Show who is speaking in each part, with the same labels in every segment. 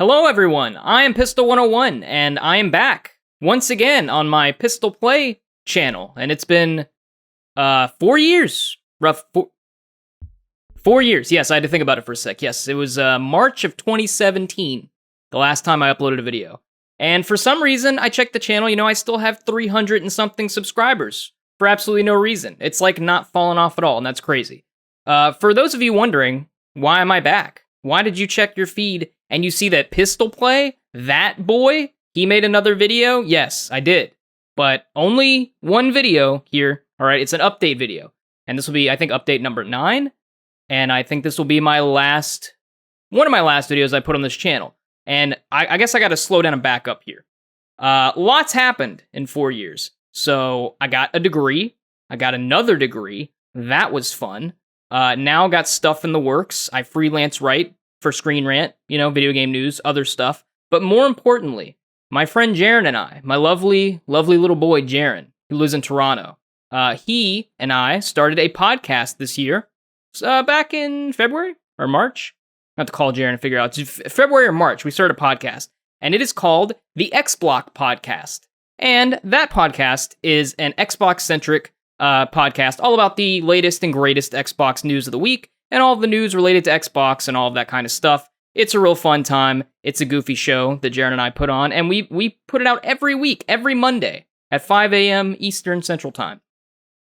Speaker 1: Hello everyone, I am Pistol101, and I am back once again on my Pistol Play channel, and it's been 4 years, 4 years, yes, I had to think about it for a sec, yes, it was March of 2017, the last time I uploaded a video, and for some reason, I checked the channel, I still have 300 and something subscribers, for absolutely no reason, it's like not falling off at all, and that's crazy. For those of you wondering, why am I back? Why did you check your feed and you see that Pistol Play, that boy, he made another video? Yes, I did. But only one video here. All right, it's an update video. And this will be, I think, update number 9. And I think this will be one of my last videos I put on this channel. And I guess I got to slow down and back up here. Lots happened in 4 years. So I got a degree. I got another degree. That was fun. Now got stuff in the works. I freelance write for Screen Rant, video game news, other stuff. But more importantly, my friend Jaren and I, my lovely, lovely little boy Jaren, who lives in Toronto, he and I started a podcast this year, back in February or March. I have to call Jaren and figure out. It's February or March, we started a podcast, and it is called the X-Block Podcast. And that podcast is an Xbox-centric podcast all about the latest and greatest Xbox news of the week and all of the news related to Xbox and all of that kind of stuff. It's a real fun time. It's a goofy show that Jaren and I put on, and we put it out every week, every Monday at 5 a.m. Eastern Central Time.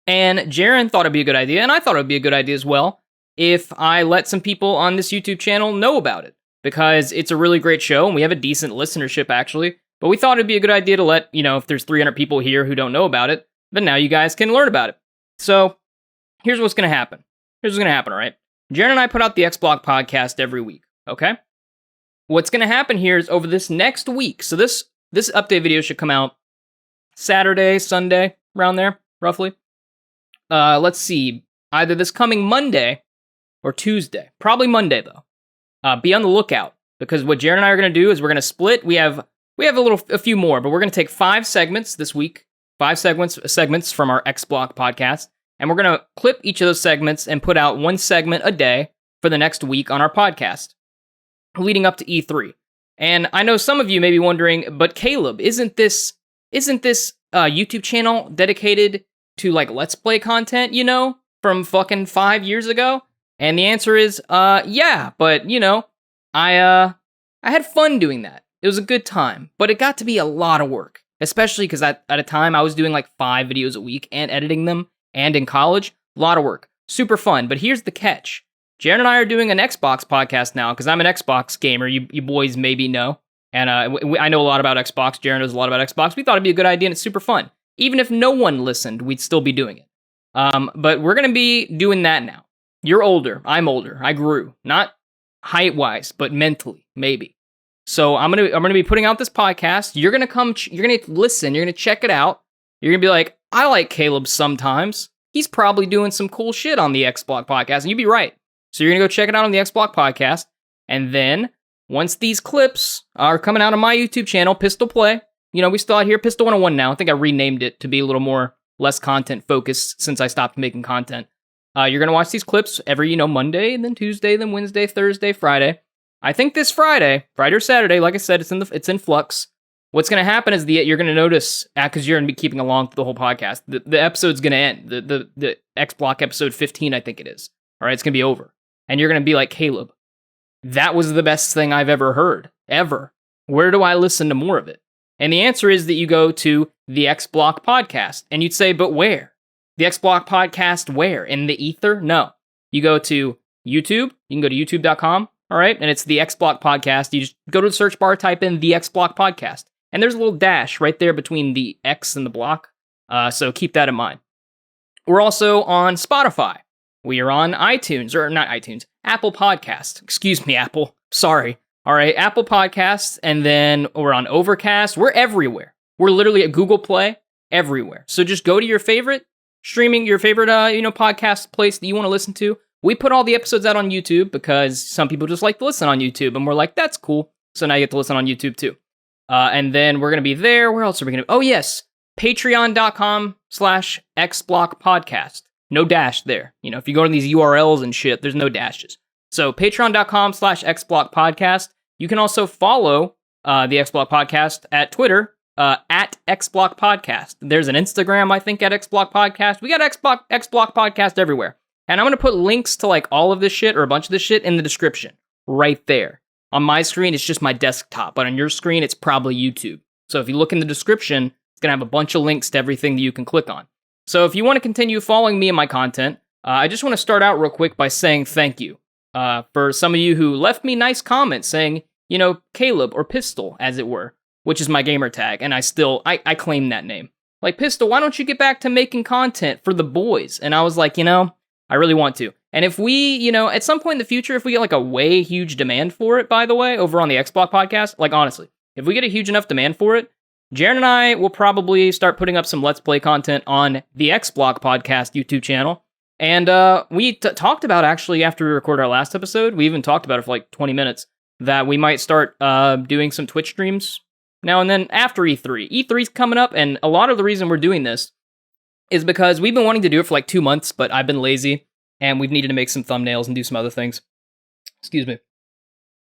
Speaker 1: And Jaren thought it'd be a good idea, and I thought it would be a good idea as well, if I let some people on this YouTube channel know about it, because it's a really great show, and we have a decent listenership, actually. But we thought it'd be a good idea to let, if there's 300 people here who don't know about it, then now you guys can learn about it. So, here's what's going to happen. All right? Jaren and I put out the X-Block Podcast every week, okay? What's going to happen here is over this next week, so this update video should come out Saturday, Sunday, around there, roughly. Let's see, either this coming Monday or Tuesday. Probably Monday, though. Be on the lookout, because what Jaren and I are going to do is we're going to split. We have a few more, but we're going to take 5 segments this week. 5 segments from our X-Block podcast, and we're going to clip each of those segments and put out 1 segment a day for the next week on our podcast, leading up to E3. And I know some of you may be wondering, but Caleb, isn't this YouTube channel dedicated to like Let's Play content, from fucking 5 years ago? And the answer is, yeah, but I had fun doing that. It was a good time, but it got to be a lot of work. Especially because at a time I was doing like 5 videos a week and editing them, and in college, a lot of work. Super fun, but here's the catch. Jaren and I are doing an Xbox podcast now, because I'm an Xbox gamer, you boys maybe know. And I know a lot about Xbox, Jaren knows a lot about Xbox. We thought it'd be a good idea, and it's super fun. Even if no one listened, we'd still be doing it. But we're going to be doing that now. You're older, I'm older, I grew. Not height-wise, but mentally, maybe. So I'm gonna be putting out this podcast. You're gonna listen. You're gonna check it out. You're gonna be like, I like Caleb sometimes. He's probably doing some cool shit on the X-Block podcast, and you'd be right. So you're gonna go check it out on the X-Block podcast, and then once these clips are coming out on my YouTube channel, Pistol Play. We still out here Pistol101 now. I think I renamed it to be a little less content focused since I stopped making content. You're gonna watch these clips every Monday, and then Tuesday, then Wednesday, Thursday, Friday. I think this Friday or Saturday, like I said, it's in flux. What's going to happen is you're going to notice, because you're going to be keeping along through the whole podcast, the episode's going to end. The X-Block episode 15, I think it is. All right, it's going to be over. And you're going to be like, Caleb, that was the best thing I've ever heard, ever. Where do I listen to more of it? And the answer is that you go to the X-Block Podcast. And you'd say, but where? The X-Block Podcast where? In the ether? No. You go to YouTube. You can go to youtube.com. All right, and it's the X-Block Podcast. You just go to the search bar, type in the X-Block Podcast, and there's a little dash right there between the X and the block, so keep that in mind. We're also on Spotify. We are on iTunes, or not iTunes, Apple Podcasts. Excuse me, Apple. Sorry. All right, Apple Podcasts, and then we're on Overcast. We're everywhere. We're literally at Google Play, everywhere. So just go to your favorite podcast place that you want to listen to. We put all the episodes out on YouTube because some people just like to listen on YouTube, and we're like, that's cool. So now you get to listen on YouTube too. And then we're going to be there. Where else are we going to? Oh, yes. Patreon.com/XBlockPodcast. No dash there. If you go to these URLs and shit, there's no dashes. So patreon.com/XBlockPodcast. You can also follow the XBlock Podcast at Twitter, at XBlock Podcast. There's an Instagram, I think, at XBlock Podcast. We got XBlock Podcast everywhere. And I'm going to put links to like all of this shit or a bunch of this shit in the description right there. On my screen, it's just my desktop, but on your screen, it's probably YouTube. So if you look in the description, it's going to have a bunch of links to everything that you can click on. So if you want to continue following me and my content, I just want to start out real quick by saying thank you for some of you who left me nice comments saying, you know, Caleb or Pistol, as it were, which is my gamer tag, and I claim that name. Like, Pistol, why don't you get back to making content for the boys? And I was like, you know, I really want to. And if we, you know, at some point in the future, if we get like a way huge demand for it, by the way, over on the XBlock Podcast, like honestly, if we get a huge enough demand for it, Jaren and I will probably start putting up some Let's Play content on the XBlock Podcast YouTube channel. And we talked about, actually, after we recorded our last episode, we even talked about it for like 20 minutes, that we might start doing some Twitch streams now and then after E3. E3's coming up, and a lot of the reason we're doing this is because we've been wanting to do it for like 2 months, but I've been lazy, and we've needed to make some thumbnails and do some other things. Excuse me.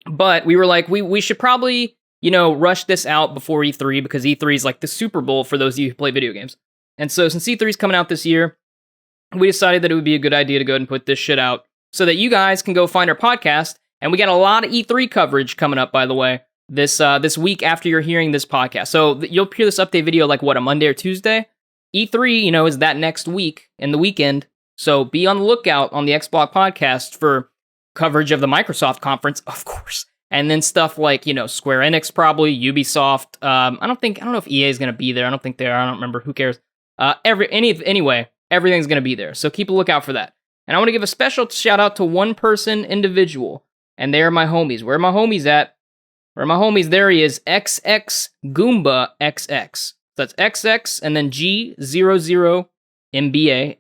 Speaker 1: But we were like, we should probably, you know, rush this out before E3, because E3 is like the Super Bowl for those of you who play video games. And so since E3 is coming out this year, we decided that it would be a good idea to go ahead and put this shit out so that you guys can go find our podcast. And we got a lot of E3 coverage coming up, by the way, this week after you're hearing this podcast. So you'll hear this update video like, what, a Monday or Tuesday? E3, you know, is that next week in the weekend. So be on the lookout on the XBlock Podcast for coverage of the Microsoft conference, of course. And then stuff like, you know, Square Enix, probably, Ubisoft. I don't know if EA is going to be there. I don't think they are. I don't remember. Who cares? Anyway, everything's going to be there. So keep a lookout for that. And I want to give a special shout out to one person individual. And they are my homies. Where are my homies at? Where are my homies? There he is. XX Goomba XX. So that's XX and then G00MBA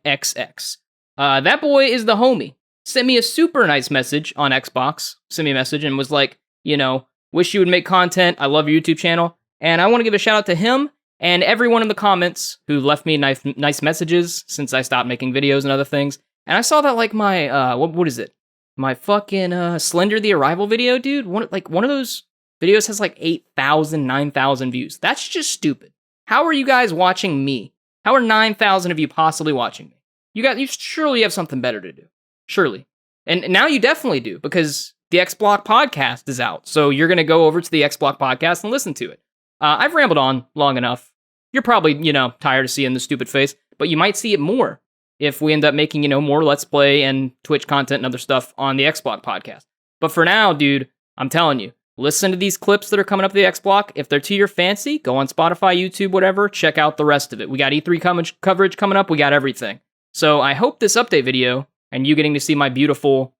Speaker 1: XX. That boy is the homie. Sent me a super nice message on Xbox. Sent me a message and was like, you know, wish you would make content. I love your YouTube channel. And I want to give a shout out to him and everyone in the comments who left me nice messages since I stopped making videos and other things. And I saw that like my, what is it? My fucking Slender the Arrival video, dude. One of those videos has like 8,000, 9,000 views. That's just stupid. How are you guys watching me? How are 9,000 of you possibly watching me? You surely have something better to do. Surely. And now you definitely do, because the XBlock Podcast is out. So you're going to go over to the XBlock Podcast and listen to it. I've rambled on long enough. You're probably, you know, tired of seeing the stupid face, but you might see it more if we end up making, you know, more Let's Play and Twitch content and other stuff on the XBlock Podcast. But for now, dude, I'm telling you, listen to these clips that are coming up the XBlock. If they're to your fancy, go on Spotify, YouTube, whatever, check out the rest of it. We got E3 coverage coming up. We got everything. So I hope this update video and you getting to see my beautiful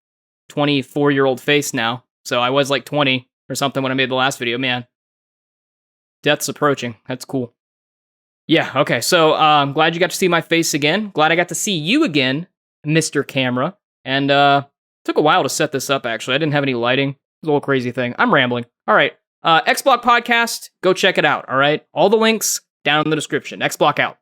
Speaker 1: 24-year-old face now. So I was like 20 or something when I made the last video. Man, death's approaching. That's cool. Yeah, okay, so I'm glad you got to see my face again. Glad I got to see you again, Mr. Camera. And took a while to set this up, actually. I didn't have any lighting. It was a little crazy thing. I'm rambling. All right, XBlock Podcast, go check it out, all right? All the links down in the description. XBlock out.